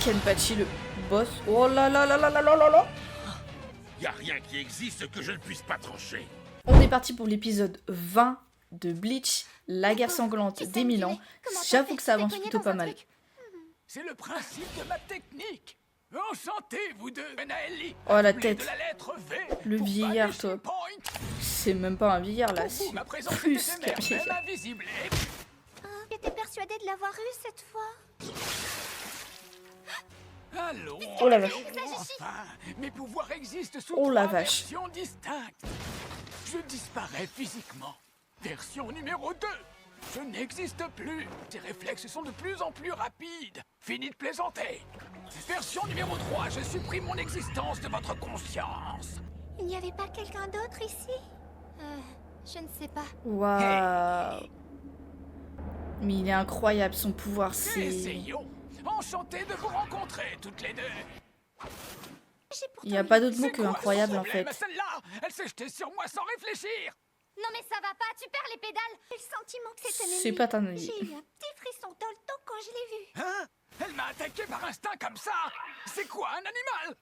Kenpachi, le boss. Oh là là là là là là là là. Y a rien qui existe que je ne puisse pas trancher. On est parti pour l'épisode 20 de Bleach, la guerre sanglante des 1000 ans. J'avoue que ça avance plutôt pas mal. C'est le principe de ma technique. Enchanté, vous deux, Naeli. Oh la tête. De la lettre V Le pour vieillard, Vanishing toi. Point. C'est même pas un vieillard là, Pour vous, c'est ma présence plus était qu'un même vieillard. invisible. J'étais persuadée de l'avoir eu cette fois. Allons, Oh la vache. enfin, mes pouvoirs existent sous Oh la trois vache. versions distinctes. Je disparais physiquement. Version numéro 2. Je n'existe plus. Tes réflexes sont de plus en plus rapides. Fini de plaisanter. Version numéro 3. Je supprime mon existence de votre conscience. Il n'y avait pas quelqu'un d'autre ici Je ne sais pas. Waouh. Mais il est incroyable son pouvoir, c'est... Essayons. Enchanté de vous rencontrer toutes les deux. Il n'y a pas d'autre mot C'est que quoi incroyable son en fait. problème, celle-là, elle s'est jetée sur moi sans réfléchir. Non mais ça va pas, tu perds les pédales. J'ai le sentiment que c'est un ennemi. C'est pas ton avis. J'ai eu un petit frisson dans le dos quand je l'ai vu. Hein? Elle m'a attaqué par instinct comme ça. C'est quoi, un animal?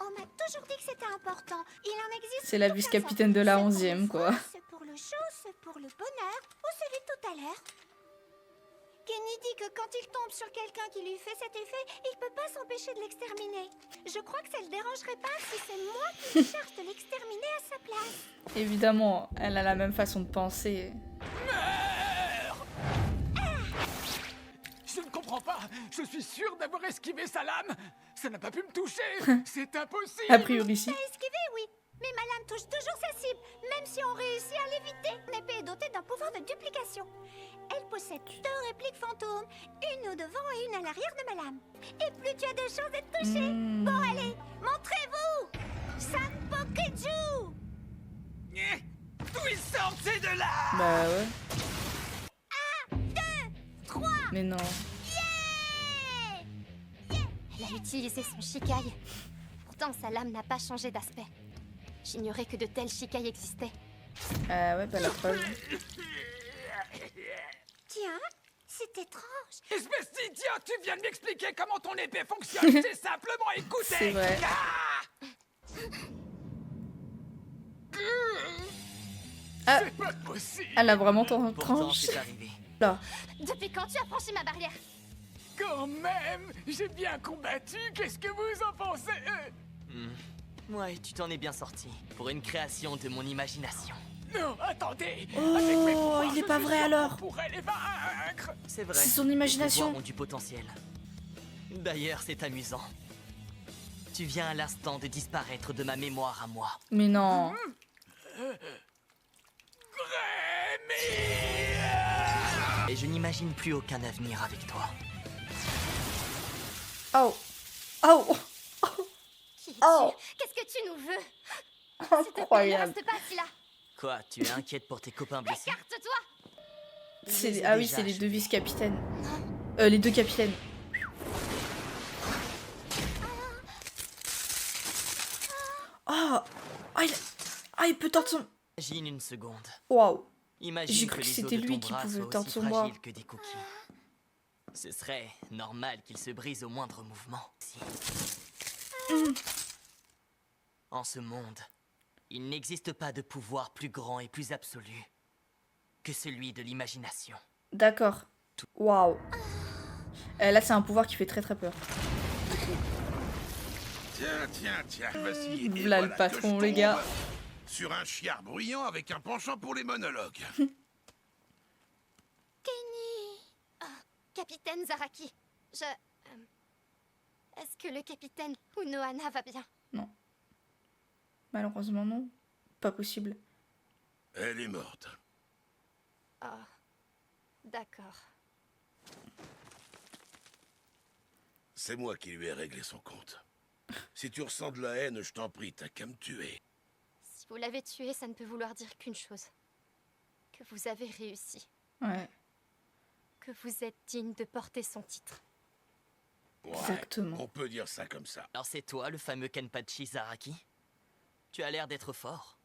On m'a toujours dit que c'était important. Il en existe. C'est la tout un vice-capitaine sens. de la C'est pour 11e, le quoi. froid, c'est pour le chaud, c'est pour le bonheur, ou celui de tout à l'heure. Kenny dit que quand il tombe sur quelqu'un qui lui fait cet effet, il peut pas s'empêcher de l'exterminer. Je crois que ça le dérangerait pas si c'est moi qui me charge de l'exterminer à sa place. Évidemment, elle a la même façon de penser. Meurs! Je ne comprends pas. Je suis sûr d'avoir esquivé sa lame. Ça n'a pas pu me toucher. C'est impossible. A priori, si. T'as esquivé, oui. Mais ma lame touche toujours sa cible, même si on réussit à l'éviter. Mon épée est dotée d'un pouvoir de duplication. Elle possède 2 répliques fantômes, une au devant et une à l'arrière de ma lame. Et plus tu as de chances d'être touché. Bon, allez, montrez-vous Sanpokiju. D'où ils sortent ces deux-là? Bah ouais. 3. Mais non. Elle a utilisé son shikai. Pourtant, sa lame n'a pas changé d'aspect. J'ignorais que de tels shikai existaient. Ouais, bah la preuve. Tiens, c'est étrange. Espèce d'idiot, tu viens de m'expliquer comment ton épée fonctionne. J'ai simplement écouté. C'est vrai. Ah! Ah, C'est pas possible. elle a vraiment Pourtant, tranche. c'est arrivé. Là. Depuis quand tu as franchi ma barrière? Quand même, j'ai bien combattu. Qu'est-ce que vous en pensez? Ouais, tu t'en es bien sorti. Pour une création de mon imagination. Non, attendez. Oh, Avec mes pouvoirs, il est je pas suis vrai, sûr alors. qu'on pourrait les vaincre. C'est vrai. C'est son tes imagination. pouvoirs ont du potentiel. D'ailleurs, c'est amusant. Tu viens à l'instant de disparaître de ma mémoire à moi. Mais non. Et je n'imagine plus aucun avenir avec toi. Oh. Oh. Qui es-tu? Oh. Qu'est-ce que tu nous veux? S'il te plaît, ne Incroyable. reste pas assis là. Quoi, tu es inquiète pour tes copains blessés? Écarte-toi. C'est... ai Ah oui, déjà c'est les 2 achevés. vice-capitaines. Les 2 capitaines. Ah. Il peut tordre son... Imagine une seconde. Waouh. Imagine J'ai que cru que les c'était os de lui ton qui bras pouvait soient tordre aussi son bras. fragiles que des cookies. Ce serait normal qu'il se brise au moindre mouvement. Si. En ce monde, il n'existe pas de pouvoir plus grand et plus absolu que celui de l'imagination. D'accord. Waouh. Là, c'est un pouvoir qui fait très très peur. Tiens, voici. Et V'là le voilà patron, que je les gars. tombe sur un chiard bruyant avec un penchant pour les monologues. Kenny. Capitaine Zaraki. Est-ce que le capitaine Unohana va bien? Malheureusement, non. Pas possible. Elle est morte. Oh. D'accord. C'est moi qui lui ai réglé son compte. Si tu ressens de la haine, je t'en prie, t'as qu'à me tuer. Si vous l'avez tué, ça ne peut vouloir dire qu'une chose. Que vous avez réussi. Ouais, Que vous êtes digne de porter son titre. Ouais, exactement. on peut dire ça comme ça. Alors c'est toi le fameux Kenpachi Zaraki? Tu as l'air d'être fort.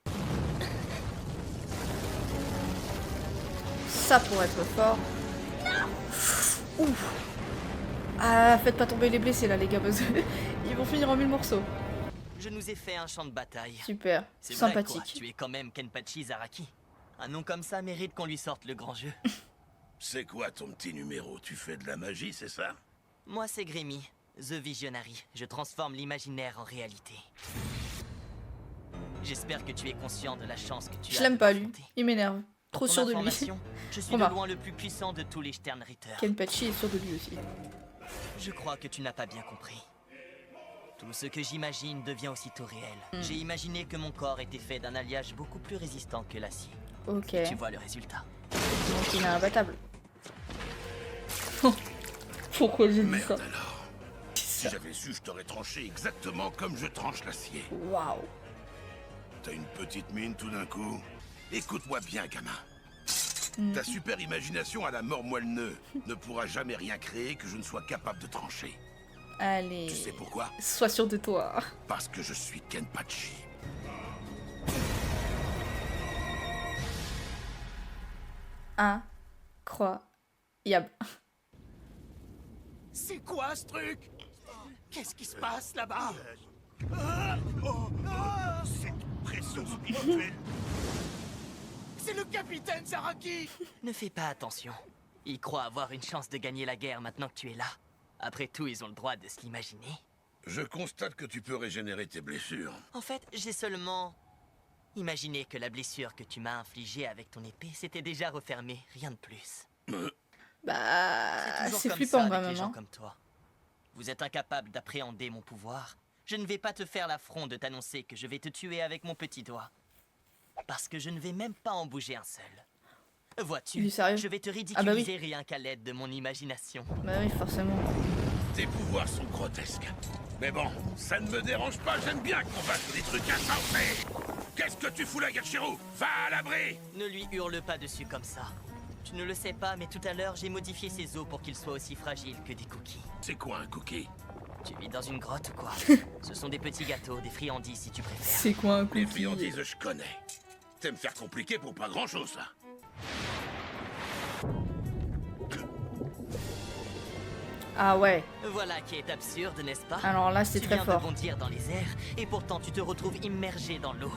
Ça pourrait être fort. Ouf. Ah, faites pas tomber les blessés là, les gars, parce qu'ils vont finir en 1000 morceaux. Je nous ai fait un champ de bataille. Super, C'est vrai, sympathique. quoi, tu es quand même Kenpachi Zaraki. Un nom comme ça mérite qu'on lui sorte le grand jeu. C'est quoi ton petit numéro? Tu fais de la magie, c'est ça? Moi, c'est Grémy, The Visionary. Je transforme l'imaginaire en réalité. J'espère que tu es conscient de la chance que tu as. Je l'aime de pas, lui. m'affronter. Il m'énerve. Trop Pour sûr de lui. information, Je suis de Remarque. loin le plus puissant de tous les Sternritter. Kenpachi est sûr de lui aussi. Je crois que tu n'as pas bien compris. Tout ce que j'imagine devient aussitôt réel. J'ai imaginé que mon corps était fait d'un alliage beaucoup plus résistant que l'acier. Ok. Tu vois le résultat. Donc il est imbattable. Pourquoi j'ai dit Merde ça? alors. Si j'avais su, je t'aurais tranché exactement comme je tranche l'acier. Waouh. T'as une petite mine tout d'un coup. Écoute-moi bien, gamin. Ta super imagination à la mort moelle-neu ne pourra jamais rien créer que je ne sois capable de trancher. Allez. Tu sais pourquoi? Sois sûr de toi. Parce que je suis Kenpachi. Incroyable. C'est quoi ce truc? Qu'est-ce qui se passe là-bas? Cette pression spirituelle. C'est le capitaine Zaraki! Ne fais pas attention. Ils croient avoir une chance de gagner la guerre maintenant que tu es là. Après tout, ils ont le droit de se l'imaginer. Je constate que tu peux régénérer tes blessures. En fait, j'ai seulement imaginé que la blessure que tu m'as infligée avec ton épée s'était déjà refermée, rien de plus. Bah, Toujours c'est comme flippant ça quand avec les même. gens Hein. comme toi. Vous êtes incapable d'appréhender mon pouvoir. Je ne vais pas te faire l'affront de t'annoncer que je vais te tuer avec mon petit doigt. Parce que je ne vais même pas en bouger un seul. Il Vois-tu, est sérieux? je vais te Ah bah ridiculiser rien qu'à l'aide de mon imagination. Bah oui, forcément. Tes pouvoirs sont grotesques. Mais bon, ça ne me dérange pas, j'aime bien qu'on fasse des trucs insensés. Qu'est-ce que tu fous là, Gachiro? Va à l'abri! Ne lui hurle pas dessus comme ça. Tu ne le sais pas, mais tout à l'heure, j'ai modifié ses os pour qu'ils soient aussi fragiles que des cookies. C'est quoi un cookie? Tu vis dans une grotte ou quoi? Ce sont des petits gâteaux, des friandises si tu préfères. C'est quoi un Les cookie? friandises, je connais. T'aimes faire compliqué pour pas grand-chose, là. Ah ouais. Voilà qui est absurde, n'est-ce pas? Alors là, c'est Tu très viens fort. de bondir dans les airs, et pourtant tu te retrouves immergé dans l'eau.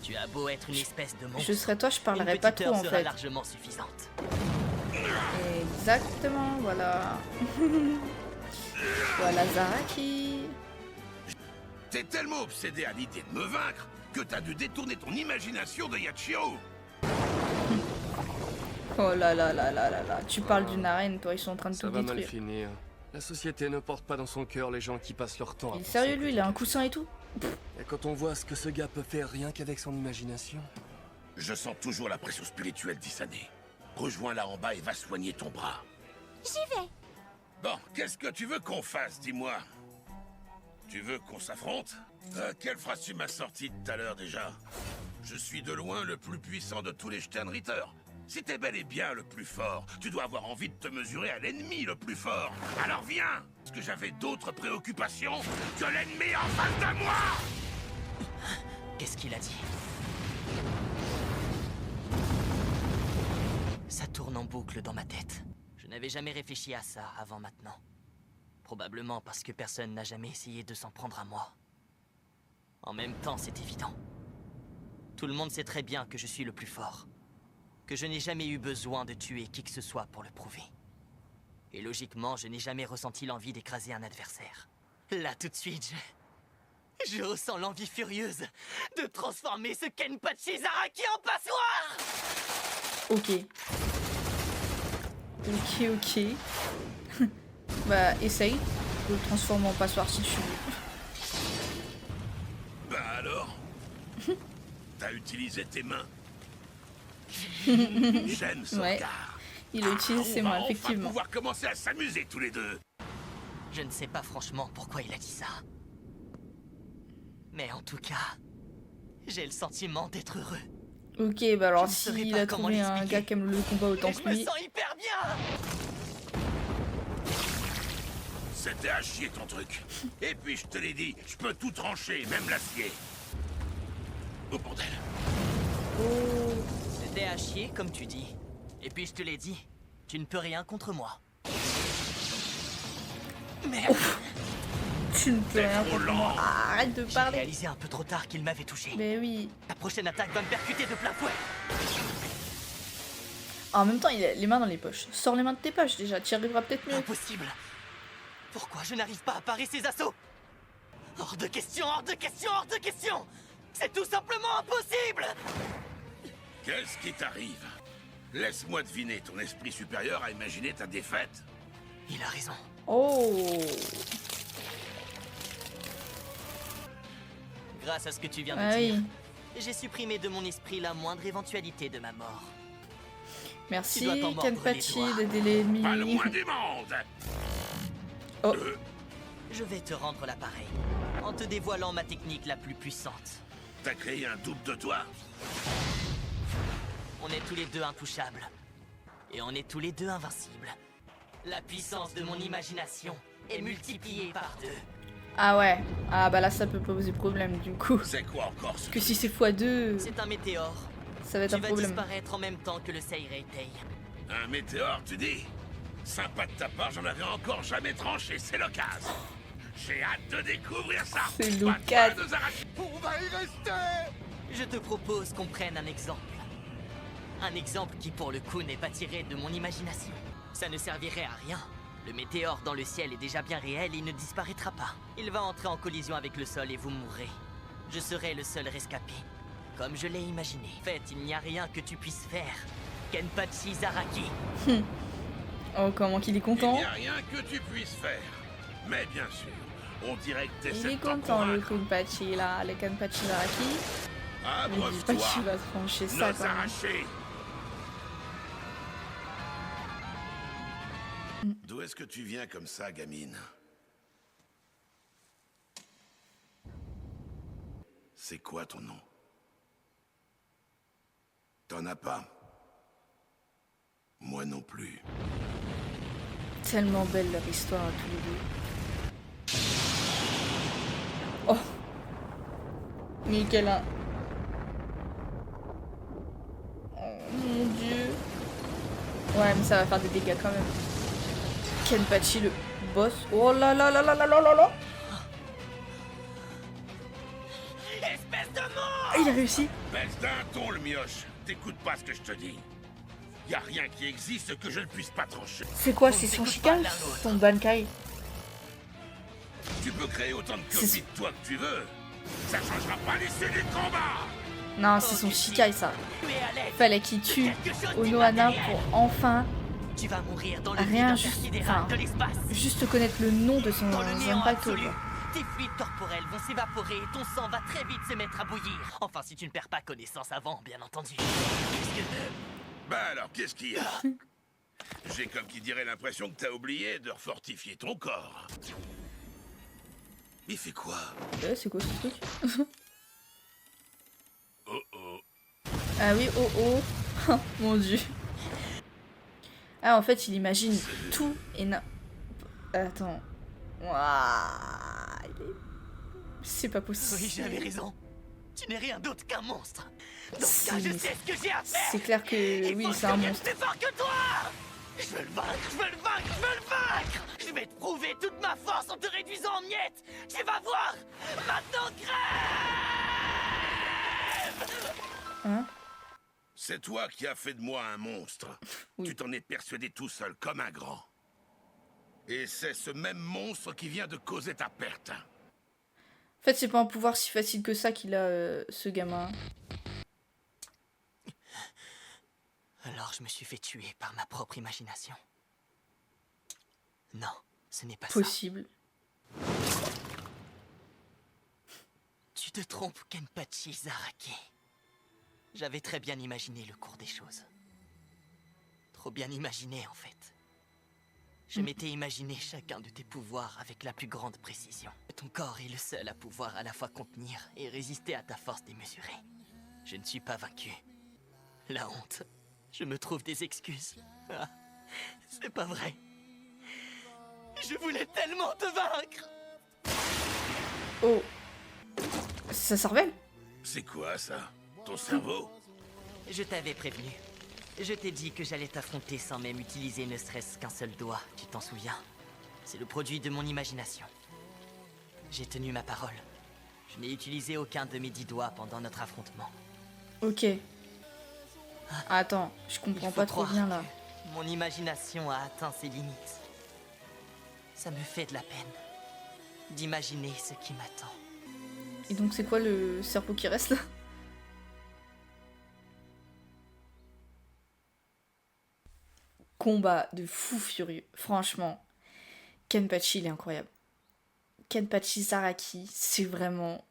Tu as beau être une espèce de monstre, Je serais toi, je une parlerais pas petite trop heure en sera fait. largement suffisante. Exactement, voilà. Voilà Zaraki. T'es tellement obsédé à l'idée de me vaincre que t'as dû détourner ton imagination de Yachiro. Oh là là là là là là. Tu parles d'une arène, toi, ils sont en train de Ça tout va mal détruire. finir. La société ne porte pas dans son cœur les gens qui passent leur temps à Il est penser sérieux lui, il a un que- coussin et tout? Et quand on voit ce que ce gars peut faire rien qu'avec son imagination... Je sens toujours la pression spirituelle d'Isane. Rejoins-la en bas et va soigner ton bras. J'y vais. Bon, qu'est-ce que tu veux qu'on fasse, dis-moi? Tu veux qu'on s'affronte? Quelle phrase tu m'as sortie tout à l'heure déjà? Je suis de loin le plus puissant de tous les Sternritter. Si t'es bel et bien le plus fort, tu dois avoir envie de te mesurer à l'ennemi le plus fort. Alors viens! Parce que j'avais d'autres préoccupations que l'ennemi en face de moi! Qu'est-ce qu'il a dit? Ça tourne en boucle dans ma tête. Je n'avais jamais réfléchi à ça avant maintenant. Probablement parce que personne n'a jamais essayé de s'en prendre à moi. En même temps, c'est évident. Tout le monde sait très bien que je suis le plus fort. Que je n'ai jamais eu besoin de tuer qui que ce soit pour le prouver. Et logiquement, je n'ai jamais ressenti l'envie d'écraser un adversaire. Là, tout de suite, je ressens l'envie furieuse de transformer ce Kenpachi Zaraki en passoire! Ok. Ok, ok. Bah, essaye de le transformer en passoire si tu veux. Bah alors? T'as utilisé tes mains. J'aime ce Ouais. regard. Il a utilisé ses On va mains, enfin effectivement. pouvoir commencer à s'amuser tous les deux. Je ne sais pas franchement pourquoi il a dit ça. Mais en tout cas, j'ai le sentiment d'être heureux. Ok, bah alors Je ne saurais s'il pas a comment trouvé un l'expliquer. gars qui aime le combat autant Et je que me lui. sens hyper bien! C'était à chier ton truc. Et puis je te l'ai dit, je peux tout trancher, même l'acier. Oh bordel. C'était à chier, comme tu dis. Et puis je te l'ai dit, tu ne peux rien contre moi. Merde. Tu ne peux rien contre moi. Arrête de J'ai parler. réalisé un peu trop tard qu'il m'avait touché. Mais oui. La prochaine attaque va me percuter de plein fouet. En même temps, il a les mains dans les poches. Sors les mains de tes poches déjà, tu y arriveras peut-être mieux. Impossible. Pourquoi je n'arrive pas à parer ces assauts? Hors de question, hors de question, hors de question. C'est tout simplement impossible. Qu'est-ce qui t'arrive? Laisse-moi deviner, ton esprit supérieur a imaginé ta défaite. Il a raison. Oh. Grâce à ce que tu viens de Ah dire, oui. j'ai supprimé de mon esprit la moindre éventualité de ma mort. Merci, Tu dois t'en mordre les Kenpachi, doigts. d'aider l'ennemi. Pas le moins du monde. Oh. Je vais te rendre l'appareil, en te dévoilant ma technique la plus puissante. T'as créé un double de toi? On est tous les deux intouchables. Et on est tous les deux invincibles. La puissance de mon imagination est multipliée par 2. Ah ouais. Ah bah là, ça peut poser problème du coup. C'est quoi encore ce Que si c'est x2, C'est un météore. ça va être Tu un vas problème. disparaître en même temps que le Seireitei. Un météore, tu dis? Sympa de ta part, j'en avais encore jamais tranché, c'est l'occasion. J'ai hâte de découvrir ça. C'est Pas toi l'occasion. de nous arracher. On va y rester. Je te propose qu'on prenne un exemple. Un exemple qui pour le coup n'est pas tiré de mon imagination. Ça ne servirait à rien. Le météore dans le ciel est déjà bien réel et il ne disparaîtra pas. Il va entrer en collision avec le sol et vous mourrez. Je serai le seul rescapé. Comme je l'ai imaginé. En fait, il n'y a rien que tu puisses faire. Kenpachi Zaraki. Oh, comment qu'il est Il content. n'y a rien que tu puisses faire. Mais bien sûr, on dirait que t'essaies Il est de t'en content le convaincre. Kenpachi là, le Kenpachi Zaraki. Mais dis pas Abreuve-toi. qu'il va se trancher ça Nos quand même. arrachés. D'où est-ce que tu viens comme ça, gamine? C'est quoi ton nom? T'en as pas? Moi non plus. Tellement belle leur histoire à tous les deux. Oh. Nickel. Oh mon dieu. Ouais, mais ça va faire des dégâts quand même. Kenpachi le boss. Oh là là là là là là là là. Espèce de mort! Ah, il a réussi. Baisse d'un ton, le mioche. T'écoutes pas ce que je te dis. Y a rien qui existe que je ne puisse pas trancher. C'est quoi? On C'est son s'écoute Shikai pas ou l'un l'autre. son Bankai? Tu peux créer autant de C'est- copies de toi que tu veux. Ça changera pas l'issue du combat. Non, c'est son Shikai ça. Tu es à l'aide. Fallait qu'il tue Quelque chose Onohana d'immatériel. pour enfin Tu vas mourir dans le Rien, vide juste- intersidéral enfin, de l'espace. juste connaître le nom de son Dans le néant Zanpakuto, absolu. quoi. Tes fluides corporels vont s'évaporer et ton sang va très vite se mettre à bouillir. Enfin, si tu ne perds pas connaissance avant, bien entendu. Puisque... Bah alors, qu'est-ce qu'il y a? J'ai comme qui dirait l'impression que t'as oublié de refortifier ton corps. Il fait quoi? C'est quoi ce truc? Oh oh. Ah oui, oh oh. Mon dieu. Ah, en fait, il imagine tout et Attends. Ouah, c'est pas possible. Oui, j'avais raison. Tu n'es rien d'autre qu'un monstre. Dans ce cas, je C'est- sais ce que j'ai à faire. C'est clair que Il oui, faut c'est que un je devienne monstre. plus fort que toi. Je veux le vaincre, je veux le vaincre, je veux le vaincre. Je vais te prouver toute ma force en te réduisant en miettes. Tu vas voir. Maintenant, crève. Hein? C'est toi qui as fait de moi un monstre. Oui. Tu t'en es persuadé tout seul, comme un grand. Et c'est ce même monstre qui vient de causer ta perte. En fait, c'est pas un pouvoir si facile que ça qu'il a, ce gamin. Alors je me suis fait tuer par ma propre imagination. Non, ce n'est pas ça. Possible. Tu te trompes, Kenpachi Zaraki. J'avais très bien imaginé le cours des choses. Trop bien imaginé, en fait. Je m'étais imaginé chacun de tes pouvoirs avec la plus grande précision. Ton corps est le seul à pouvoir à la fois contenir et résister à ta force démesurée. Je ne suis pas vaincu. La honte. Je me trouve des excuses. Ah, c'est pas vrai. Je voulais tellement te vaincre. Oh. C'est sa cervelle? C'est quoi ça? Ton cerveau? Je t'avais prévenu. Je t'ai dit que j'allais t'affronter sans même utiliser ne serait-ce qu'un seul doigt, tu t'en souviens? C'est le produit de mon imagination. J'ai tenu ma parole. Je n'ai utilisé aucun de mes 10 doigts pendant notre affrontement. Ok. Attends, je Il comprends faut pas trop croire bien là. que mon imagination a atteint ses limites. Ça me fait de la peine d'imaginer ce qui m'attend. Et donc c'est quoi le cerveau qui reste là? Combat de fou furieux. Franchement, Kenpachi il est incroyable. Kenpachi Saraki, c'est vraiment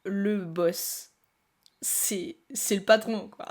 le boss. C'est le patron quoi.